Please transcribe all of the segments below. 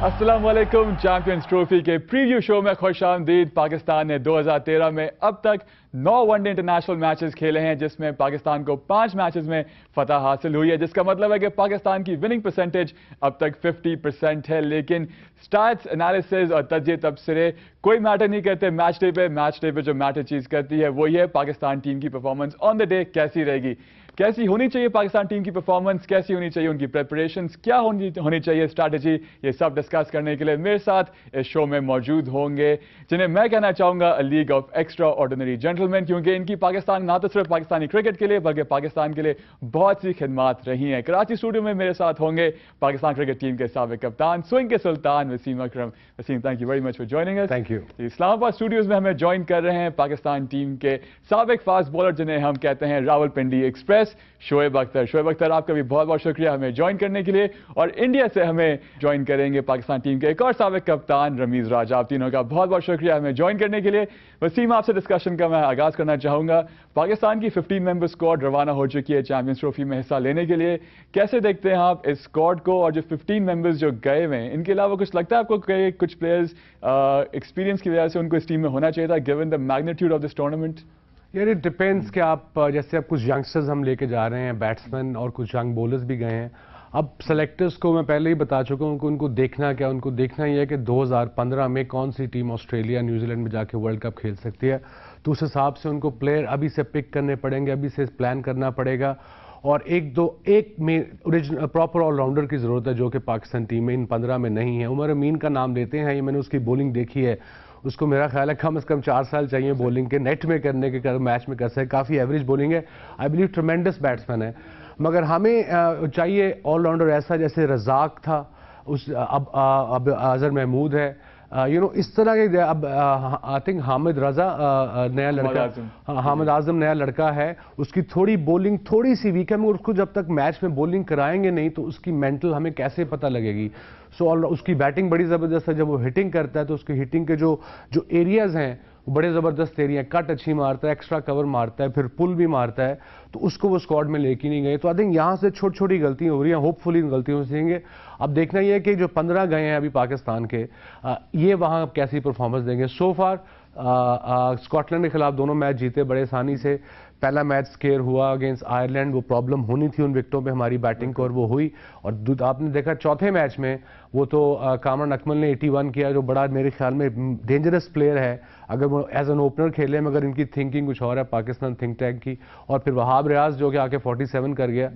अस्सलाम वालेकुम। Champions trophy के प्रीव्यू शो में खुश आमदीद। पाकिस्तान ने 2013 में अब तक 9 वनडे इंटरनेशनल मैचेस खेले हैं, जिसमें पाकिस्तान को 5 मैचेस में फतह हासिल हुई है, जिसका मतलब है कि पाकिस्तान की विनिंग परसेंटेज अब तक 50% है। लेकिन स्टैट्स एनालिसिस और तज्जिए तबसरे कोई मैटर नहीं करते मैच डे पे जो मैटर चीज़ करती है वो ये पाकिस्तान टीम की परफॉर्मेंस ऑन द डे कैसी रहेगी, कैसी होनी चाहिए पाकिस्तान टीम की परफॉर्मेंस, कैसी होनी चाहिए उनकी प्रिपरेशंस, क्या होनी चाहिए स्ट्रैटेजी, ये सब डिस्कस करने के लिए मेरे साथ इस शो में मौजूद होंगे, जिन्हें मैं कहना चाहूँगा a league of extra ordinary gentleman, क्योंकि इनकी पाकिस्तान ना तो सिर्फ पाकिस्तानी क्रिकेट के लिए बल्कि पाकिस्तान के लिए बहुत सी खिदमात रही हैं। कराची स्टूडियो में मेरे साथ होंगे पाकिस्तान क्रिकेट टीम के साबिक कप्तान, स्विंग के सुल्तान Wasim Akram. Wasim, thank you very much for joining us. Thank you. Islamabad studios में हमें ज्वाइन कर रहे हैं पाकिस्तान टीम के साबिक फास्ट बॉलर, जिन्हें हम कहते हैं रावलपिंडी एक्सप्रेस, शोएब अख्तर। शोएब अख्तर, आपका भी बहुत बहुत शुक्रिया हमें ज्वाइन करने के लिए। और इंडिया से हमें ज्वाइन करेंगे पाकिस्तान टीम के एक और साबिक कप्तान रमीज राजा। आप तीनों का बहुत बहुत शुक्रिया हमें ज्वाइन करने के लिए। वसीम, आपसे डिस्कशन का मैं आगाज़ करना चाहूँगा। पाकिस्तान की 15 मेंबर स्क्वाड रवाना हो चुकी है चैंपियंस ट्रॉफी में हिस्सा लेने के लिए। कैसे देखते हैं आप इस स्क्वाड को, और जो 15 मेंबर्स जो गए हुए हैं, इनके अलावा कुछ लगता है आपको कि कुछ प्लेयर्स एक्सपीरियंस की वजह से उनको इस टीम में होना चाहिए था given the magnitude of this tournament? यार इट डिपेंड्स कि आप जैसे अब कुछ यंगस्टर्स हम लेके जा रहे हैं, बैट्समैन और कुछ यंग बॉलर्स भी गए हैं। अब सेलेक्टर्स को मैं पहले ही बता चुका हूं कि उनको देखना क्या, उनको देखना ये है कि 2015 में कौन सी टीम ऑस्ट्रेलिया न्यूजीलैंड में जाके वर्ल्ड कप खेल सकती है। तो उस हिसाब से उनको प्लेयर अभी से पिक करने पड़ेंगे, अभी से प्लान करना पड़ेगा। और एक में ओरिजिनल प्रॉपर ऑलराउंडर की ज़रूरत है जो कि पाकिस्तान टीम में इन 15 में नहीं है। उमर अमीन का नाम लेते हैं, ये मैंने उसकी बॉलिंग देखी है, उसको मेरा ख्याल है कम से कम 4 साल चाहिए बॉलिंग के, नेट में करने के, मैच में कर सके। काफ़ी एवरेज बॉलिंग है, आई बिलीव ट्रमेंडस बैट्समैन है। मगर हमें चाहिए ऑलराउंडर ऐसा जैसे रज़ाक था, अब अजहर महमूद है, इस तरह के। अब आई थिंक हामिद रजा नया लड़का, हामिद आजम नया लड़का है, उसकी थोड़ी बॉलिंग थोड़ी सी वीक है, मगर उसको जब तक मैच में बॉलिंग कराएंगे नहीं तो उसकी मेंटल हमें कैसे पता लगेगी। उसकी बैटिंग बड़ी ज़बरदस्त है, जब वो हिटिंग करता है तो उसकी हिटिंग के जो एरियाज़ हैं वो बड़े ज़बरदस्त एरिया, कट अच्छी मारता है, एक्स्ट्रा कवर मारता है, फिर पुल भी मारता है, तो उसको वो स्क्वाड में लेके नहीं गए। तो आई थिंक यहाँ से छोटी छोटी गलतियाँ हो रही हैं, होपफुली इन गलतियों से सीखेंगे। अब देखना ये है कि जो 15 गए हैं अभी पाकिस्तान के, ये वहाँ कैसी परफॉर्मेंस देंगे। सो फार स्कॉटलैंड के खिलाफ दोनों मैच जीते बड़े आसानी से। पहला मैच स्केयर हुआ अगेंस्ट आयरलैंड, वो प्रॉब्लम होनी थी उन विकेटों पे हमारी बैटिंग को, और वो हुई। और आपने देखा चौथे मैच में वो तो कामरान अकमल ने 81 किया, जो बड़ा मेरे ख्याल में डेंजरस प्लेयर है अगर वो एज एन ओपनर खेले, मगर इनकी थिंकिंग कुछ और है पाकिस्तान थिंक टैंक की। और फिर वहाब रियाज जो कि आके 47 कर गया,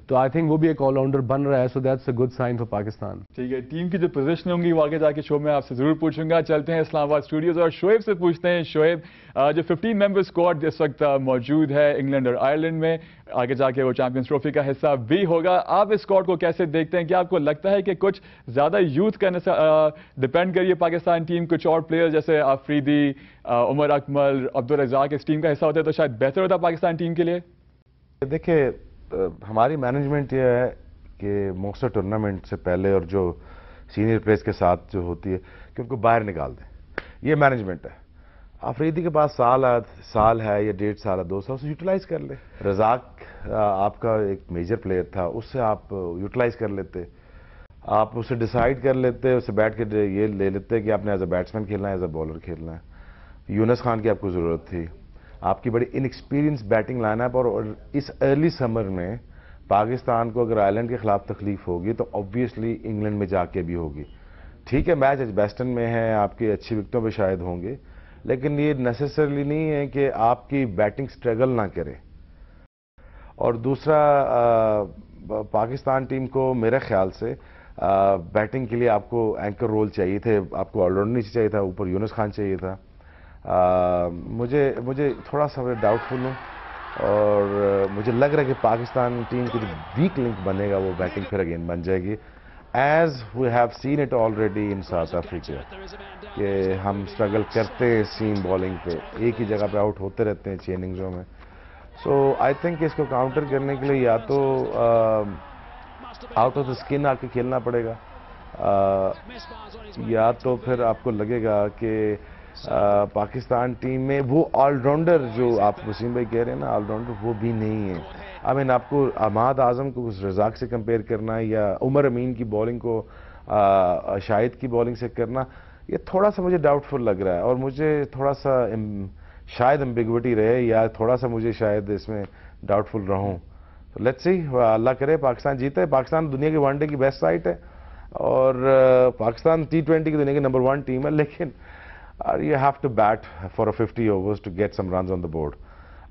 तो आई थिंक वो भी एक ऑलराउंडर बन रहा है। So that's a good sign for Pakistan. ठीक है, टीम की जो पोजीशन होंगी वो आगे जाके शो में आपसे जरूर पूछूंगा। चलते हैं इस्लामाबाद स्टूडियोज और शोएब से पूछते हैं। शोएब, जो 15 मेंबर स्क्वाड इस वक्त मौजूद है इंग्लैंड और आयरलैंड में, आगे जाके वो चैंपियंस ट्रॉफी का हिस्सा भी होगा, आप इस स्क्वाड को कैसे देखते हैं? क्या आपको लगता है कि कुछ ज्यादा यूथ करने से डिपेंड करिए पाकिस्तान टीम, कुछ और प्लेयर जैसे आफरीदी, उमर अकमल, अब्दुल रज़ाक इस टीम का हिस्सा होते तो शायद बेहतर होता पाकिस्तान टीम के लिए? देखिए, हमारी मैनेजमेंट ये है कि मोस्ट टूर्नामेंट से पहले और जो सीनियर प्लेयर्स के साथ जो होती है कि उनको बाहर निकाल दें, ये मैनेजमेंट है। आफरीदी के पास साल है या 1.5 साल है, 2 साल, उसे यूटिलाइज कर ले। रज़ाक आपका एक मेजर प्लेयर था, उससे आप यूटिलाइज कर लेते, आप उसे डिसाइड कर लेते, उसे बैठ के ये ले लेते कि आपने एज अ बैट्समैन खेलना है, एज अ बॉलर खेलना है। यूनुस खान की आपको ज़रूरत थी, आपकी बड़ी इनएक्सपीरियंस बैटिंग लाइनअप, और इस अर्ली समर में पाकिस्तान को अगर आयरलैंड के खिलाफ तकलीफ होगी तो ऑब्वियसली इंग्लैंड में जाके भी होगी। ठीक है, मैच एजबेस्टन में है, आपकी अच्छी विकेटों पे शायद होंगे, लेकिन ये नेसेसरली नहीं है कि आपकी बैटिंग स्ट्रगल ना करे। और दूसरा, पाकिस्तान टीम को मेरे ख्याल से बैटिंग के लिए आपको एंकर रोल चाहिए थे, आपको ऑलराउंडर नहीं चाहिए था, ऊपर यूनुस खान चाहिए था। मुझे थोड़ा सा डाउटफुल हूँ, और मुझे लग रहा है कि पाकिस्तान टीम की जो वीक लिंक बनेगा वो बैटिंग फिर अगेन बन जाएगी, as we have seen it already in South Africa, कि हम स्ट्रगल करते हैं सीम बॉलिंग पे, एक ही जगह पे आउट होते रहते हैं 6 इनिंग्सों में। सो आई थिंक इसको काउंटर करने के लिए या तो आउट ऑफ द स्किन आके खेलना पड़ेगा, या तो फिर आपको लगेगा कि पाकिस्तान टीम में वो ऑलराउंडर जो आप वसीम भाई कह रहे हैं ना, ऑलराउंडर वो भी नहीं है। आई मीन आपको अहमद आजम को उस रज़ाक से कंपेयर करना है, या उमर अमीन की बॉलिंग को شاہد کی بولنگ سے کرنا یہ تھوڑا سا مجھے ڈاؤٹ فل لگ رہا ہے, اور مجھے تھوڑا سا شاید امبیگوٹی رہے یا تھوڑا سا مجھے شاید اس میں ڈاؤٹ فل رہوں. لیٹس سی, اللہ کرے پاکستان جیتے. پاکستان دنیا کی ون ڈے کی بیسٹ سائٹ ہے اور پاکستان T20 کی دنیا کی نمبر 1 ٹیم ہے, لیکن you have to bat for 50 overs to get some runs on the board.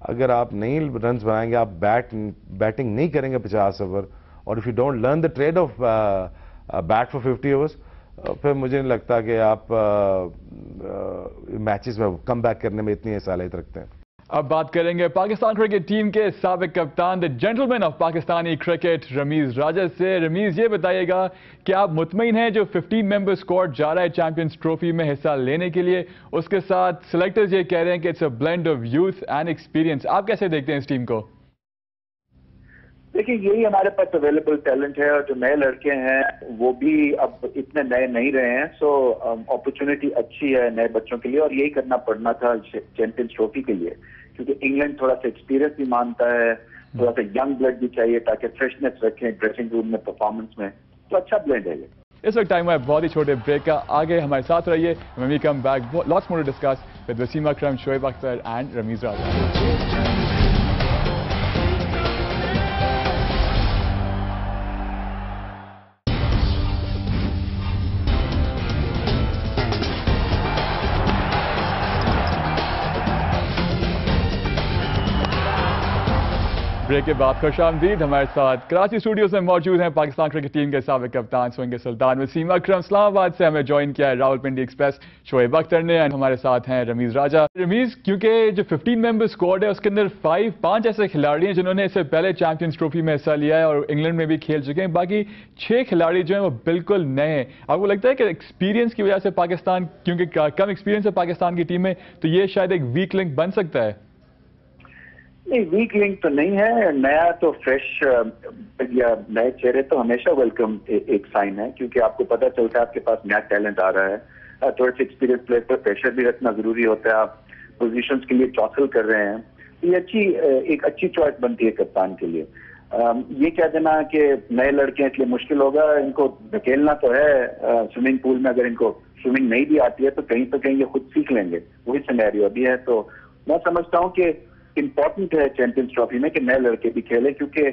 اگر آپ نہیں رنز بنائیں گے, آپ بیٹنگ نہیں کریں گے 50 اوور, اور if you don't learn the trade of bat for 50 overs, پھر مجھے نہیں لگتا کہ آپ میچز میں کم بیک کرنے میں اتنی صلاحیت رکھتے ہیں. اب بات کریں گے پاکستان کرکٹ ٹیم کے سابق کپتان, the gentleman of Pakistani cricket, Ramiz Raja سے. رمیز, یہ بتائیے گا کہ آپ مطمئن ہیں جو 15 ممبر اسکواڈ جا رہا ہے چیمپئنز ٹرافی میں حصہ لینے کے لیے, اس کے ساتھ سلیکٹرز یہ کہہ رہے ہیں کہ it's a blend of youth and experience, آپ کیسے دیکھتے ہیں اس ٹیم کو؟ دیکھیں, یہی ہمارے پاس اویلیبل ٹیلنٹ ہے, اور جو نئے لڑکے ہیں وہ بھی اب اتنے نئے نہیں رہے ہیں, سو اپرچونٹی اچھی ہے نئے بچوں کے لیے, اور یہی کرنا پڑنا تھا چیمپئنز ٹرافی کے لیے, کیونکہ انگلینڈ تھوڑا سا ایکسپیرینس بھی مانتا ہے, تھوڑا سا ینگ بلڈ بھی چاہیے تاکہ فریشنس رکھیں ڈریسنگ روم میں, پرفارمنس میں, تو اچھا بلینڈ ہے یہ. اس وقت ٹائم ہے بہت ہی چھوٹے بریک کا, آگے ہمارے ساتھ رہیے. when we come back, lots more to discuss with Wasim Akram, Shoaib Akhtar and Ramiz Raja. Break کے بعد خوش آمدید. ہمارے ساتھ کراچی اسٹوڈیوز میں موجود ہیں پاکستان کرکٹ ٹیم کے سابق کپتان سونگ سلطان وسیم اکرم. اسلام آباد سے ہمیں جوائن کیا ہے راولپنڈی ایکسپریس شعیب اختر نے, اور ہمارے ساتھ ہیں رمیز راجہ. رمیز, کیونکہ جو 15 ممبر اسکواڈ ہے اس کے اندر 5 ایسے کھلاڑی ہیں جنہوں نے اس سے پہلے چیمپئنز ٹرافی میں حصہ لیا ہے اور انگلینڈ میں بھی کھیل چکے ہیں, باقی 6 کھلاڑی جو ہیں وہ بالکل نئے ہیں. آپ کو لگتا ہے کہ ایکسپیرینس کی وجہ سے پاکستان, کیونکہ کم ایکسپیرینس ہے پاکستان کی ٹیم میں, تو یہ شاید ایک ویک لنک بن سکتا ہے؟ نہیں, ویک لنک تو نہیں ہے, نیا تو فریش یا نئے چہرے تو ہمیشہ ویلکم ایک سائن ہے, کیونکہ آپ کو پتہ چلتا ہے آپ کے پاس نیا ٹیلنٹ آ رہا ہے. تھوڑے سے ایکسپیرینس پلیئر پر پریشر بھی رکھنا ضروری ہوتا ہے, آپ پوزیشنز کے لیے چوسل کر رہے ہیں, یہ ایک اچھی چوائس بنتی ہے کپتان کے لیے. یہ کہہ دینا کہ نئے لڑکے ہیں اس لیے مشکل ہوگا, ان کو دھکیلنا تو ہے سوئمنگ پول میں, اگر ان کو سوئمنگ نہیں بھی آتی ہے تو کہیں یہ خود سیکھ لیں گے, وہی سینیریو ابھی ہے. تو میں سمجھتا ہوں کہ امپورٹنٹ ہے چیمپئنز ٹرافی میں کہ نئے لڑکے بھی کھیلیں, کیونکہ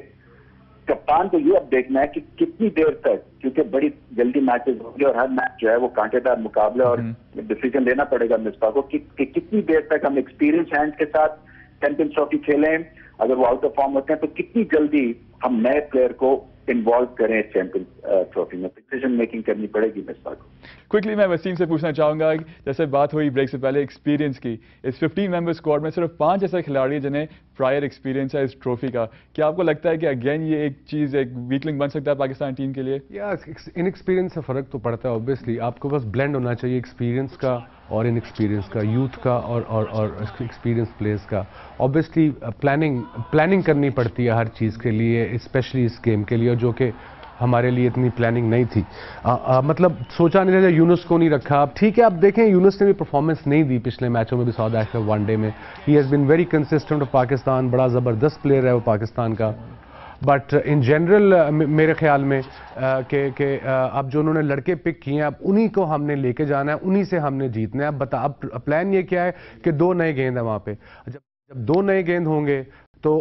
کپتان کو یہ اب دیکھنا ہے کہ کتنی دیر تک, کیونکہ بڑی جلدی میچز ہوں گے اور ہر میچ جو ہے وہ کانٹے دار مقابلہ, اور ڈیسیژن لینا پڑے گا مصباح کو کہ کتنی دیر تک ہم ایکسپیرینس ہینڈ کے ساتھ چیمپئنز ٹرافی کھیلیں. اگر وہ آؤٹ آف فارم ہوتے ہیں تو کتنی جلدی ہم نئے پلیئر کو انوالو کریں چیمپئنز ٹرافی میں, ڈیسیژن میکنگ کرنی پڑے گی مصباح کو. کوئکلی میں وسیم سے پوچھنا چاہوں گا, جیسے بات ہوئی بریک سے پہلے ایکسپیرینس کی, اس 15 ممبر اسکواڈ میں صرف 5 ایسے کھلاڑی ہیں جنہیں پرائر ایکسپیرینس ہے اس ٹرافی کا. کیا آپ کو لگتا ہے کہ اگین یہ ایک چیز ایک ویک لنک بن سکتا ہے پاکستان ٹیم کے لیے؟ یا ان ایکسپیرینس سے فرق تو پڑتا ہے اوبیسلی, آپ کو بس بلینڈ ہونا چاہیے ایکسپیرینس کا اور ان ایکسپیرینس کا, یوتھ کا اور ایکسپیرینس پلیئرس کا. اوبیسلی پلاننگ کرنی پڑتی ہے ہر چیز کے لیے, اسپیشلی اس گیم کے لیے, جو کہ ہمارے لیے اتنی پلاننگ نہیں تھی. مطلب سوچا نہیں تھا یونس کو نہیں رکھا. اب ٹھیک ہے, اب دیکھیں یونس نے بھی پرفارمنس نہیں دی پچھلے میچوں میں بھی, ساؤتھ افریقہ ون ڈے میں he has been very consistent of Pakistan, بڑا زبردست پلیئر ہے وہ پاکستان کا. بٹ ان جنرل میرے خیال میں کہ اب جو انہوں نے لڑکے پک کیے ہیں اب انہی کو ہم نے لے کے جانا ہے, انہی سے ہم نے جیتنا ہے. اب پلان یہ کیا ہے کہ 2 نئے گیند ہیں وہاں پہ. جب 2 نئے گیند ہوں گے تو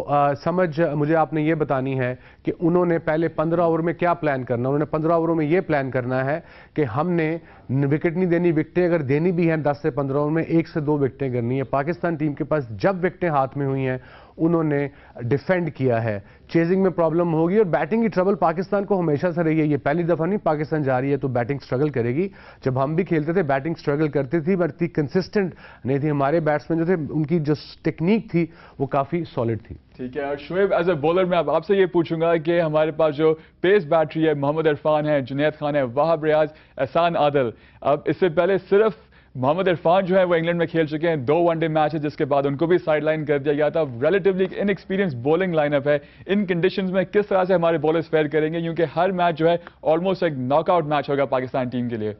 مجھے آپ نے یہ بتانی ہے کہ انہوں نے پہلے 15 اوور میں کیا پلان کرنا. انہوں نے 15 اووروں میں یہ پلان کرنا ہے کہ ہم نے وکٹ نہیں دینی, وکٹیں اگر دینی بھی ہیں 10 سے 15 اوور میں 1 سے 2 وکٹیں کرنی ہے. پاکستان ٹیم کے پاس جب وکٹیں ہاتھ میں ہوئی ہیں انہوں نے ڈیفینڈ کیا ہے, چیزنگ میں پرابلم ہوگی, اور بیٹنگ کی ٹربل پاکستان کو ہمیشہ سے رہی ہے. یہ پہلی دفعہ نہیں پاکستان جا رہی ہے تو بیٹنگ سٹرگل کرے گی. جب ہم بھی کھیلتے تھے بیٹنگ سٹرگل کرتی تھی, بٹ کنسسٹنٹ نہیں تھی. ہمارے بیٹسمین جو تھے ان کی جو ٹیکنیک تھی وہ کافی سالڈ تھی. ٹھیک ہے, اور شعیب ایز اے بولر میں آپ سے یہ پوچھوں گا کہ ہمارے پاس جو پیس بیٹری ہے, محمد عرفان ہے, جنید خان ہے, واہب ریاض, احسان عادل. اب اس سے پہلے صرف محمد عرفان جو ہے وہ انگلینڈ میں کھیل چکے ہیں 2 ون ڈے میچز, جس کے بعد ان کو بھی سائڈ لائن کر دیا گیا تھا. ریلیٹیولی ان ایکسپیرینس بولنگ لائن اپ ہے, ان کنڈیشنز میں کس طرح سے ہمارے بولرز فیئر کریں گے, کیونکہ ہر میچ جو ہے آلموسٹ ایک ناک آؤٹ میچ ہوگا پاکستان ٹیم کے لیے؟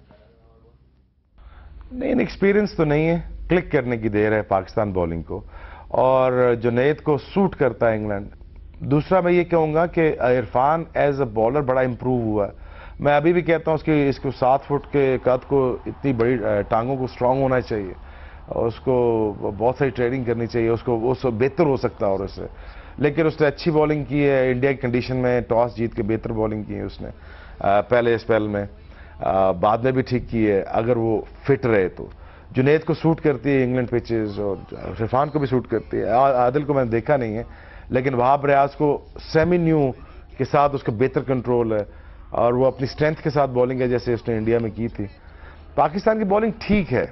نہیں, ان ایکسپیرینس تو نہیں ہے, کلک کرنے کی دیر ہے پاکستان بولنگ کو, اور جنید کو سوٹ کرتا ہے انگلینڈ. دوسرا میں یہ کہوں گا کہ عرفان ایز اے بالر بڑا امپروو ہوا ہے. मैं अभी भी कहता हूँ उसकी इसको 7 फुट के कद को इतनी बड़ी टांगों को स्ट्रांग होना चाहिए और उसको बहुत सारी ट्रेनिंग करनी चाहिए, उसको बेहतर हो सकता है और उससे। लेकिन उसने अच्छी बॉलिंग की है इंडिया की कंडीशन में, टॉस जीत के बेहतर बॉलिंग की है उसने पहले स्पेल में, बाद में भी ठीक की है अगर वो फिट रहे तो। जुनैद को सूट करती है इंग्लैंड पिचेस और इरफान को भी सूट करती है। आदिल को मैंने देखा नहीं है लेकिन वहाब रियाज को सेमी न्यू के साथ उसका बेहतर कंट्रोल है और वो अपनी स्ट्रेंथ के साथ बॉलिंग है जैसे उसने इंडिया में की थी। पाकिस्तान की बॉलिंग ठीक है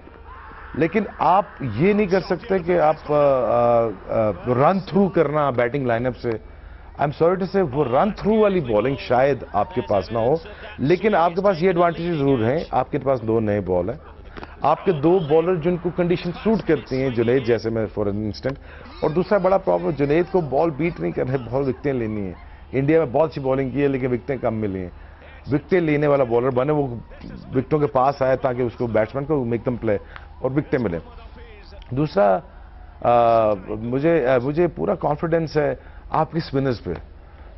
लेकिन आप ये नहीं कर सकते कि आप रन थ्रू करना बैटिंग लाइनअप से। आई एम सॉरी टू से वो रन थ्रू वाली बॉलिंग शायद आपके पास ना हो, लेकिन आपके पास ये एडवांटेज जरूर हैं, आपके पास 2 नए बॉल हैं, आपके 2 बॉलर जिनको कंडीशन सूट करती हैं, जुनैद जैसे मैं फॉर एन इंस्टेंट। और दूसरा बड़ा प्रॉब्लम, जुनैद को बॉल बीट नहीं करना है, बॉल विकटें लेनी है। इंडिया में बहुत सी बॉलिंग की है लेकिन विकटें कम मिली हैं। विकटें लेने वाला बॉलर बने, वो विकटों के पास आए ताकि उसको बैट्समैन को मेक दम प्ले और विकटें मिले। दूसरा मुझे पूरा कॉन्फिडेंस है आपकी स्पिनर्स पे,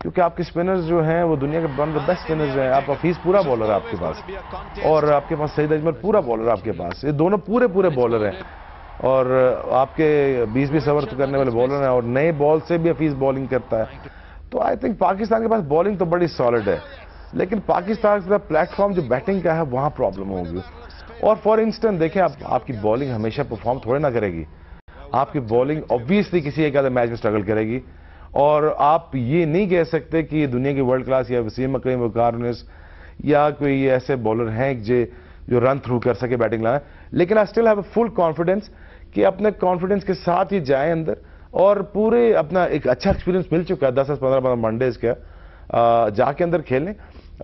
क्योंकि आपके स्पिनर्स जो हैं वो दुनिया के one of the best spinners हैं। आप हफीज पूरा बॉलर है आपके पास और आपके पास सईद अजमल पूरा बॉलर है आपके पास, ये दोनों पूरे बॉलर हैं और आपके 20-20 ओवर करने वाले बॉलर हैं और नए बॉल से भी हफीज बॉलिंग करता है। तो आई थिंक पाकिस्तान के पास बॉलिंग तो बड़ी सॉलिड है लेकिन पाकिस्तान का प्लेटफॉर्म जो बैटिंग का है वहाँ प्रॉब्लम होगी। और फॉर इंस्टेंस देखें आपकी बॉलिंग हमेशा परफॉर्म थोड़े ना करेगी, आपकी बॉलिंग ऑब्वियसली किसी एक आधे मैच में स्ट्रगल करेगी और आप ये नहीं कह सकते कि दुनिया की वर्ल्ड क्लास या वसीम अकरम, वकार यूनिस या कोई ऐसे बॉलर हैं जो रन थ्रू कर सके बैटिंग लाना। लेकिन I still have full confidence कि अपने कॉन्फिडेंस के साथ ही जाएं अंदर और पूरे अपना एक अच्छा एक्सपीरियंस मिल चुका है 10 से 15 वनडेज का, जाके अंदर खेलें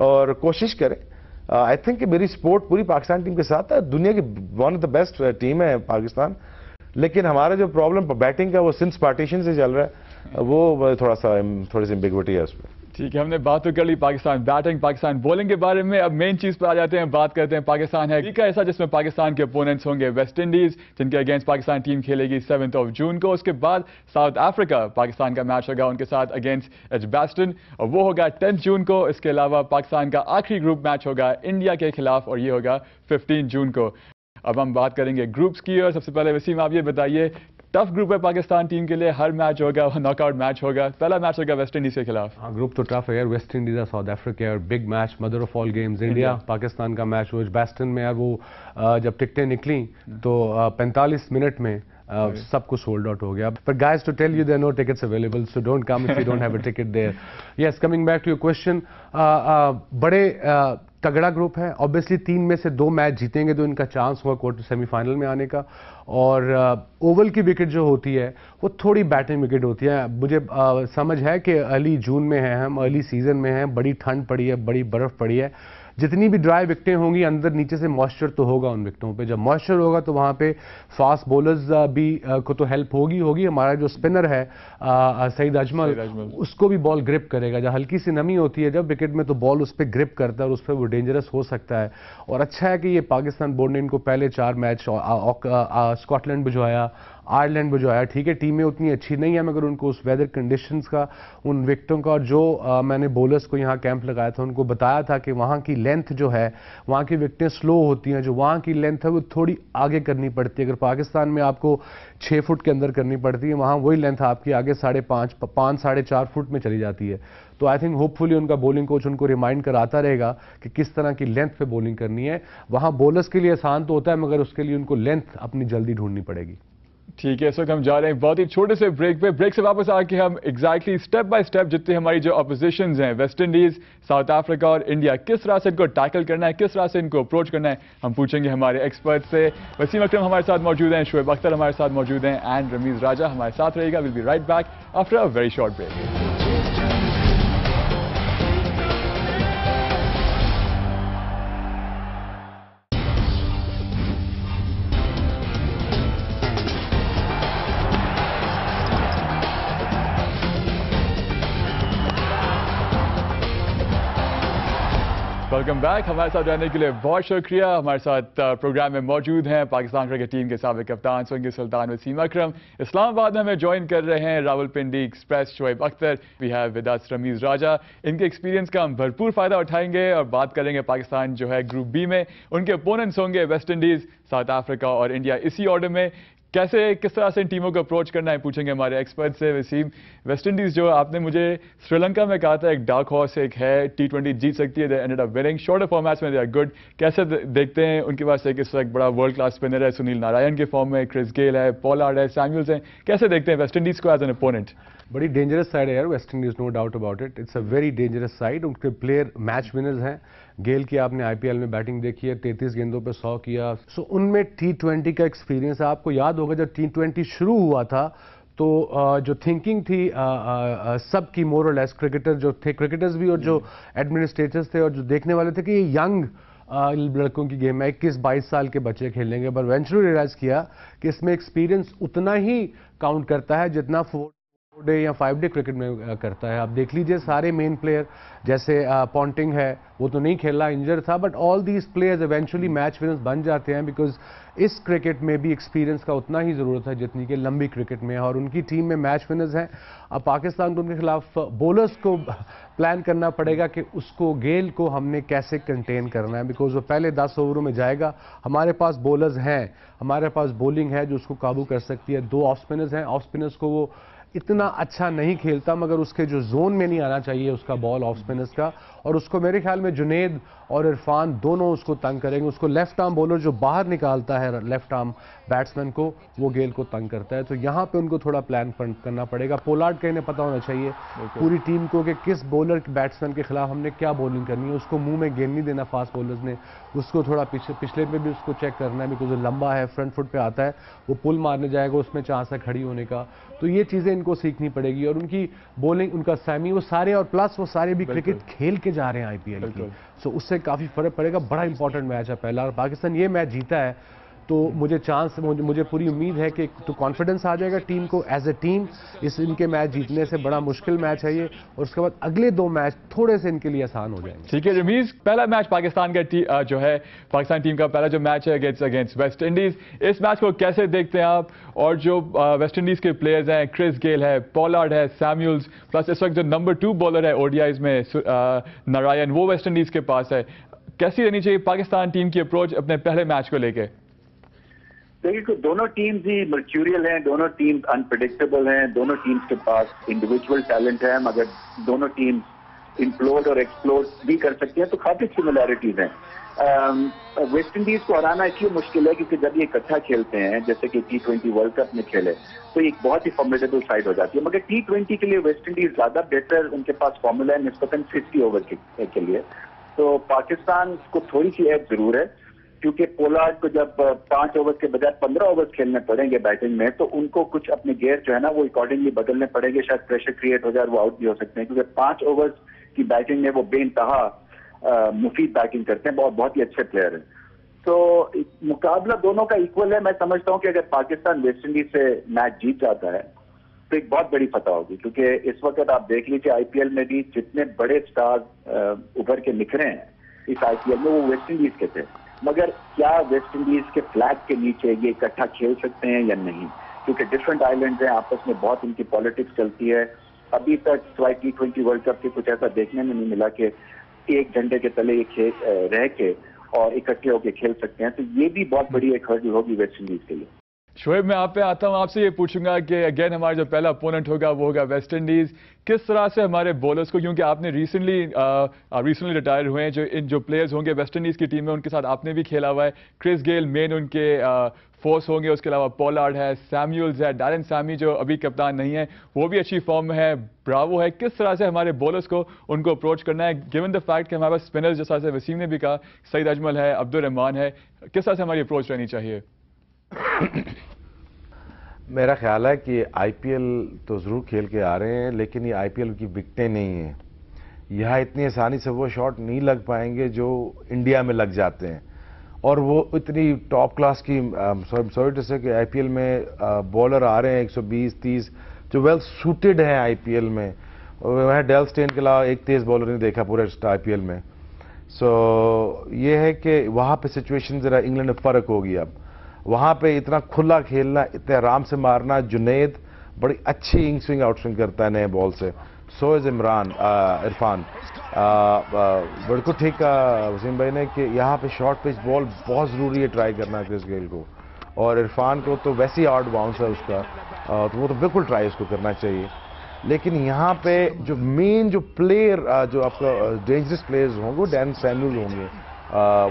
और कोशिश करें। आई थिंक कि मेरी सपोर्ट पूरी पाकिस्तान टीम के साथ है, दुनिया की one of the best team है पाकिस्तान, लेकिन हमारा जो प्रॉब्लम बैटिंग का वो सिंस पार्टीशन से चल रहा है, वो थोड़ी सी एम्बिग्विटी है उसमें। ठीक है, हमने बात तो कर ली पाकिस्तान बैटिंग, पाकिस्तान बॉलिंग के बारे में। अब मेन चीज पर आ जाते हैं, बात करते हैं पाकिस्तान है वीक का ऐसा जिसमें पाकिस्तान के ओपोनेंट्स होंगे वेस्ट इंडीज, जिनके अगेंस्ट पाकिस्तान टीम खेलेगी 7 जून को। उसके बाद साउथ अफ्रीका पाकिस्तान का मैच होगा उनके साथ अगेंस्ट एजबास्टन और वो होगा 10 जून को। इसके अलावा पाकिस्तान का आखिरी ग्रुप मैच होगा इंडिया के खिलाफ और ये होगा 15 जून को। अब हम बात करेंगे ग्रुप्स की और सबसे पहले वसीम आप ये बताइए, टफ ग्रुप है पाकिस्तान टीम के लिए, हर मैच होगा नॉकआउट मैच होगा, पहला मैच होगा वेस्ट इंडीज के खिलाफ। हाँ, ग्रुप तो टफ है यार, वेस्ट इंडीज है, साउथ अफ्रीका है, big match, mother of all games India Pakistan का मैच हो एजबास्टन में यार। वो जब टिकटें निकली तो 45 मिनट में सब कुछ सोल्ड आउट हो गया। But guys to tell you there no tickets available, so don't come if you don't have a ticket there. Yes, coming back to your question, बड़े तगड़ा ग्रुप है। ऑब्वियसली 3 में से 2 मैच जीतेंगे तो इनका चांस होगा क्वार्टर सेमीफाइनल में आने का। और ओवल की विकेट जो होती है वो थोड़ी बैटिंग विकेट होती है। मुझे समझ है कि अर्ली जून में है, हम अर्ली सीजन में हैं, बड़ी ठंड पड़ी है, बड़ी बर्फ पड़ी है, जितनी भी ड्राई विकेटें होंगी अंदर नीचे से मॉइस्चर तो होगा उन विकेटों पे। जब मॉइस्चर होगा तो वहाँ पे फास्ट बॉलर्स भी को तो हेल्प होगी। हमारा जो स्पिनर है सईद अजमल, उसको भी बॉल ग्रिप करेगा। जब हल्की सी नमी होती है जब विकेट में तो बॉल उस पर ग्रिप करता है और उस पर वो डेंजरस हो सकता है। और अच्छा है कि ये पाकिस्तान बोर्ड ने इनको पहले 4 मैच स्कॉटलैंड भिजवाया, आयरलैंड भिजवाया। ठीक है, टीमें उतनी अच्छी नहीं है मगर उनको उस वेदर कंडीशंस का, उन विकेटों का, और जो मैंने बॉलर्स को यहाँ कैंप लगाया था उनको बताया था कि वहाँ की लेंथ जो है, वहाँ की विकेटें स्लो होती हैं, जो वहाँ की लेंथ है वो थोड़ी आगे करनी पड़ती है। अगर पाकिस्तान में आपको 6 फुट के अंदर करनी पड़ती है, वहाँ वही लेंथ आपकी आगे 5.5 साढ़े 4 फुट में चली जाती है। तो आई थिंक होपफुली उनका बॉलिंग कोच उनको रिमाइंड कराता रहेगा कि किस तरह की लेंथ पे बॉलिंग करनी है। वहाँ बॉलर्स के लिए आसान तो होता है मगर उसके लिए उनको लेंथ अपनी जल्दी ढूंढनी पड़ेगी। ठीक है, इस वक्त हम जा रहे हैं बहुत ही छोटे से ब्रेक पे। ब्रेक से वापस आके हम एग्जैक्टली स्टेप बाय स्टेप जितनी हमारी जो अपोजिशंस हैं, वेस्ट इंडीज, साउथ अफ्रीका और इंडिया, किस तरह से इनको टैकल करना है, किस तरह से इनको अप्रोच करना है, हम पूछेंगे हमारे एक्सपर्ट से। वसीम अकरम हमारे साथ मौजूद हैं, शोएब अख्तर हमारे साथ मौजूद हैं एंड रमीज राजा हमारे साथ रहेगा। Will be right back after a very short break. Welcome back. हमारे साथ रहने के लिए बहुत शुक्रिया। हमारे साथ प्रोग्राम में मौजूद हैं पाकिस्तान क्रिकेट टीम के साबिक कप्तान सोंगी सुल्तान वसीम अकरम। इस्लामाबाद में हमें ज्वाइन कर रहे हैं Rawalpindi express Shoaib Akhtar. We have with us Ramiz Raja. इनके एक्सपीरियंस का हम भरपूर फायदा उठाएंगे और बात करेंगे पाकिस्तान जो है ग्रुप बी में, उनके ओपोनेंट्स होंगे वेस्ट इंडीज, साउथ अफ्रीका और इंडिया। इसी ऑर्डर में किस तरह से इन टीमों को अप्रोच करना है पूछेंगे हमारे एक्सपर्ट से। वसीम, वेस्ट इंडीज जो आपने मुझे श्रीलंका में कहा था एक डार्क हॉर्स एक है, T20 जीत सकती है, they ended up winning, shorter formats में दे आर गुड। कैसे देखते हैं उनके पास एक इस वक्त बड़ा वर्ल्ड क्लास स्पिनर है, सुनील नारायण के फॉर्म में, क्रिस गेल है, पोलार्ड है, सैमुअल्स हैं, कैसे देखते हैं वेस्ट इंडीज को एज एन ओपोनेंट? बड़ी डेंजरस साइड है यार West Indies, no doubt about it. It's a very dangerous side. उनके प्लेयर मैच विनर्स हैं। गेल की आपने आईपीएल में बैटिंग देखी है, 33 गेंदों पे 100 किया। सो उनमें T20 का एक्सपीरियंस है। आपको याद होगा जब T20 शुरू हुआ था तो जो थिंकिंग थी सबकी मोर और लेस, क्रिकेटर जो थे, क्रिकेटर्स भी और जो एडमिनिस्ट्रेटर्स थे और जो देखने वाले थे कि ये यंग लड़कों की गेम है, 21-22 साल के बच्चे खेलेंगे। पर वेंचुअली रियलाइज किया कि इसमें एक्सपीरियंस उतना ही काउंट करता है जितना 4 डे या 5 डे क्रिकेट में करता है। आप देख लीजिए सारे मेन प्लेयर, जैसे पॉन्टिंग है, वो तो नहीं खेला, इंजर था, but all these players eventually match winners बन जाते हैं बिकॉज इस क्रिकेट में भी एक्सपीरियंस का उतना ही ज़रूरत है जितनी कि लंबी क्रिकेट में है। और उनकी टीम में मैच विनर्स हैं। अब पाकिस्तान को उनके खिलाफ बॉलर्स को प्लान करना पड़ेगा कि उसको गेल को हमने कैसे कंटेन करना है, बिकॉज वो पहले 10 ओवरों में जाएगा। हमारे पास बॉलर्स हैं, हमारे पास बॉलिंग है जो उसको काबू कर सकती है। 2 ऑफ स्पिनर्स हैं, ऑफ स्पिनर्स को वो इतना अच्छा नहीं खेलता, मगर उसके जो जोन में नहीं आना चाहिए उसका बॉल ऑफ स्पिनर्स का, और उसको मेरे ख्याल में जुनेद और इरफान दोनों उसको तंग करेंगे। उसको लेफ्ट आर्म बॉलर जो बाहर निकालता है लेफ्ट आर्म बैट्समैन को, वो गेल को तंग करता है। तो यहाँ पे उनको थोड़ा प्लान करना पड़ेगा। पोलार्ड का इन्हें पता होना चाहिए पूरी टीम को कि किस बॉलर बैट्समैन के खिलाफ हमने क्या बॉलिंग करनी है। उसको मुंह में गेंद नहीं देना फास्ट बॉलर्स ने, उसको थोड़ा पिछले पे भी उसको चेक करना है, बिकॉज वो लंबा है, फ्रंट फुट पे आता है, वो पुल मारने जाएगा, उसमें चांस है खड़ी होने का। तो ये चीज़ें इनको सीखनी पड़ेगी। और उनकी बॉलिंग, उनका सैमी, वो सारे, और प्लस वो सारे भी क्रिकेट खेल के जा रहे हैं आईपीएल की, सो उससे काफ़ी फर्क पड़ेगा। बड़ा इंपॉर्टेंट मैच है पहला, और पाकिस्तान ये मैच जीता है तो मुझे पूरी उम्मीद है कि तो कॉन्फिडेंस आ जाएगा टीम को एज ए टीम। इनके मैच जीतने से बड़ा मुश्किल मैच है ये, और उसके बाद अगले 2 मैच थोड़े से इनके लिए आसान हो जाएंगे। ठीक है रमीज, पहला मैच पाकिस्तान का जो है पाकिस्तान टीम का पहला जो मैच है अगेंस्ट वेस्ट इंडीज, इस मैच को कैसे देखते हैं आप? और जो वेस्ट इंडीज के प्लेयर्स हैं, क्रिस गेल है, पोलार्ड है, सैमुअल्स, प्लस इस वक्त जो नंबर 2 बॉलर है ओडीआईज में नारायण, वो वेस्ट इंडीज के पास है। कैसी रहनी चाहिए पाकिस्तान टीम की अप्रोच अपने पहले मैच को लेके? देखिए, दोनों टीम्स ही मर्क्यूरियल हैं, दोनों टीम्स अनप्रेडिक्टेबल हैं, दोनों टीम्स के पास इंडिविजुअल टैलेंट है, मगर दोनों टीम्स इम्प्लोड और एक्सप्लोड भी कर सकती हैं, तो काफी सिमिलैरिटीज हैं। वेस्ट इंडीज को हराना इसलिए मुश्किल है क्योंकि जब ये इकट्ठा खेलते हैं, जैसे कि T20 वर्ल्ड कप में खेले, तो एक बहुत ही फॉर्मिडेबल साइड हो जाती है। मगर T20 के लिए वेस्ट इंडीज ज्यादा बेटर, उनके पास फॉर्मूला है निस्बतन 50 ओवर के लिए। तो पाकिस्तान को थोड़ी सी एज जरूर है, क्योंकि पोलार्ड को जब 5 ओवर के बजाय 15 ओवर खेलने पड़ेंगे बैटिंग में, तो उनको कुछ अपने गेयर जो है ना वो अकॉर्डिंगली बदलने पड़ेंगे। शायद प्रेशर क्रिएट हो जाए, वो आउट भी हो सकते हैं, क्योंकि 5 ओवर की बैटिंग में वो बेइंतहा मुफीद बैटिंग करते हैं, बहुत ही अच्छे प्लेयर हैं। तो मुकाबला दोनों का इक्वल है। मैं समझता हूं कि अगर पाकिस्तान वेस्ट इंडीज से मैच जीत जाता है तो एक बहुत बड़ी फतह होगी, क्योंकि इस वक्त आप देख लीजिए आईपीएल में भी जितने बड़े स्टार उभर के निखरे हैं इस आईपीएल में, वो वेस्ट इंडीज के थे। मगर क्या वेस्ट इंडीज के फ्लैग के नीचे ये इकट्ठा खेल सकते हैं या नहीं, क्योंकि डिफरेंट आइलैंड्स हैं, आपस में बहुत इनकी पॉलिटिक्स चलती है। अभी तक सिवाय T20 वर्ल्ड कप के कुछ ऐसा देखने में नहीं मिला कि एक झंडे के तले ये रह के और इकट्ठे होकर खेल सकते हैं। तो ये भी बहुत बड़ी एक हर्डल होगी वेस्ट इंडीज के लिए। शोएब, मैं आप पे आता हूं, आपसे ये पूछूंगा कि अगेन हमारा जो पहला अपोनेंट होगा वो होगा वेस्ट इंडीज। किस तरह से हमारे बॉलर्स को, क्योंकि आपने रिसेंटली रिटायर हुए हैं जो प्लेयर्स होंगे वेस्ट इंडीज की टीम में, उनके साथ आपने भी खेला हुआ है। क्रिस गेल मेन उनके फोर्स होंगे, उसके अलावा पोलार्ड है, सैमुअल्स है, डैरेन सैमी जो अभी कप्तान नहीं है वो भी अच्छी फॉर्म में है, ब्रावो है। किस तरह से हमारे बॉलर्स को उनको अप्रोच करना है, गिवन द फैक्ट कि हमारे पास स्पिनर्स जैसा से वसीम ने भी कहा, सईद अजमल है, अब्दुल रहमान है, किस तरह से हमारी अप्रोच रहनी चाहिए? मेरा ख्याल है कि आईपीएल तो ज़रूर खेल के आ रहे हैं, लेकिन ये आईपीएल की विकटें नहीं हैं। यहाँ इतनी आसानी से वो शॉट नहीं लग पाएंगे जो इंडिया में लग जाते हैं, और वो इतनी टॉप क्लास की सॉरी टू से कि आईपीएल में बॉलर आ रहे हैं 120-30 जो वेल सूटेड हैं आईपीएल में। वह डेल स्टेन के अलावा एक तेज़ बॉलर नहीं देखा पूरे आईपीएल में। सो ये है कि वहाँ पे सिचुएशन ज़रा इंग्लैंड में फ़र्क होगी अब, वहाँ पे इतना खुला खेलना, इतने आराम से मारना। जुनैद बड़ी अच्छी इंग स्विंग आउट स्विंग करता है नए बॉल से, सो इज़ इरफान। बिल्कुल ठीक कहा वसीम भाई ने कि यहाँ पे शॉर्ट पिच बॉल बहुत ज़रूरी है ट्राई करना क्रिस गेल को, और इरफान को तो वैसे ही आउट बाउंस है उसका, तो वो तो बिल्कुल ट्राई उसको करना चाहिए। लेकिन यहाँ पे जो मेन जो प्लेयर जो आपका डेंजरस प्लेयर्स होंगे वो डैन सैमुअल होंगे।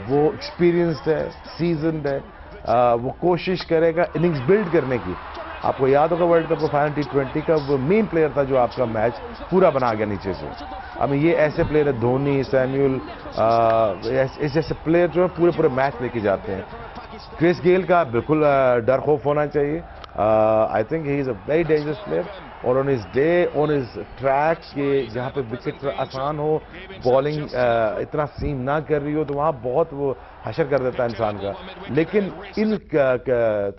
वो एक्सपीरियंस्ड है, सीजनड है, वो कोशिश करेगा इनिंग्स बिल्ड करने की। आपको याद होगा वर्ल्ड कप का फाइनल T20 का वो मेन प्लेयर था जो आपका मैच पूरा बना गया नीचे से। अब ये ऐसे प्लेयर है, धोनी, सैमुअल, ऐसे ऐसे प्लेयर जो है पूरे पूरे मैच लेके जाते हैं। क्रिस गेल का बिल्कुल डर खौफ होना चाहिए। I think he is a very dangerous player, और on his day, on his track के जहाँ पे विकेट आसान हो, बॉलिंग इतना सीम ना कर रही हो, तो वहाँ बहुत वो हशर कर देता है इंसान का। लेकिन इन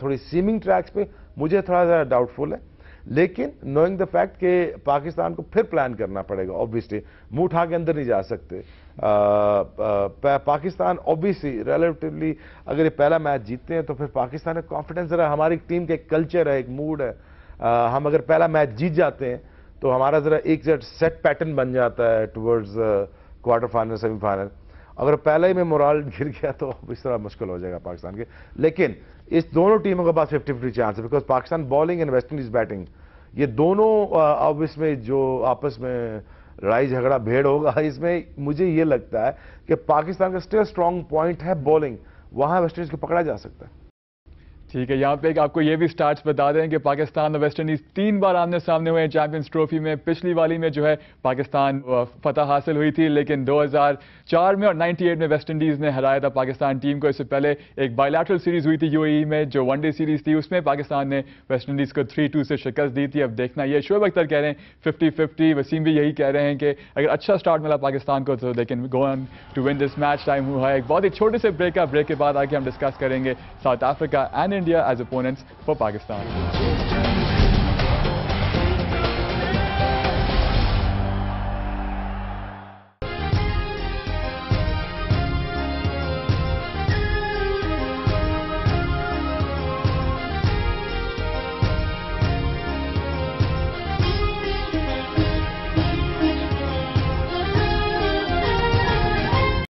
थोड़ी सीमिंग ट्रैक्स पे मुझे थोड़ा सा डाउटफुल है। लेकिन नोइंग द फैक्ट कि पाकिस्तान को फिर प्लान करना पड़ेगा, ऑब्वियसली मुंह उठा के अंदर नहीं जा सकते। पाकिस्तान ऑब्वियसली रिलेटिवली अगर ये पहला मैच जीतते हैं तो फिर पाकिस्तान में कॉन्फिडेंस ज़रा, हमारी टीम का एक कल्चर है, एक मूड है। हम अगर पहला मैच जीत जाते हैं तो हमारा ज़रा एक सेट पैटर्न बन जाता है टुवर्ड्स क्वार्टर फाइनल, सेमीफाइनल। अगर पहले ही में मोराल गिर गया तो इस तरह मुश्किल हो जाएगा पाकिस्तान के। लेकिन इस दोनों टीमों के पास 50-50 चांस है, because Pakistan bowling and West Indies batting, ये दोनों अब इसमें जो आपस में लड़ाई झगड़ा भेड़ होगा, इसमें मुझे ये लगता है कि पाकिस्तान का स्टिल स्ट्रॉन्ग पॉइंट है बॉलिंग, वहां वेस्ट इंडीज को पकड़ा जा सकता है। ठीक है, यहाँ पे आपको ये भी स्टार्ट्स बता दें कि पाकिस्तान और वेस्ट इंडीज 3 बार आमने सामने हुए हैं चैंपियंस ट्रॉफी में। पिछली वाली में जो है पाकिस्तान फतह हासिल हुई थी, लेकिन 2004 में और 98 में वेस्ट इंडीज ने हराया था पाकिस्तान टीम को। इससे पहले एक बायलैटरल सीरीज हुई थी यूएई में, जो वनडे सीरीज थी, उसमें पाकिस्तान ने वेस्ट इंडीज को 3-2 से शिकस्त दी थी। अब देखना, ये शोएब अख्तर कह रहे हैं 50-50, वसीम भी यही कह रहे हैं कि अगर अच्छा स्टार्ट मिला पाकिस्तान को तो they can go on to win this match. Time हुआ है एक बहुत ही छोटे से ब्रेक का, ब्रेक के बाद आके हम डिस्कस करेंगे South Africa and India as opponents for Pakistan.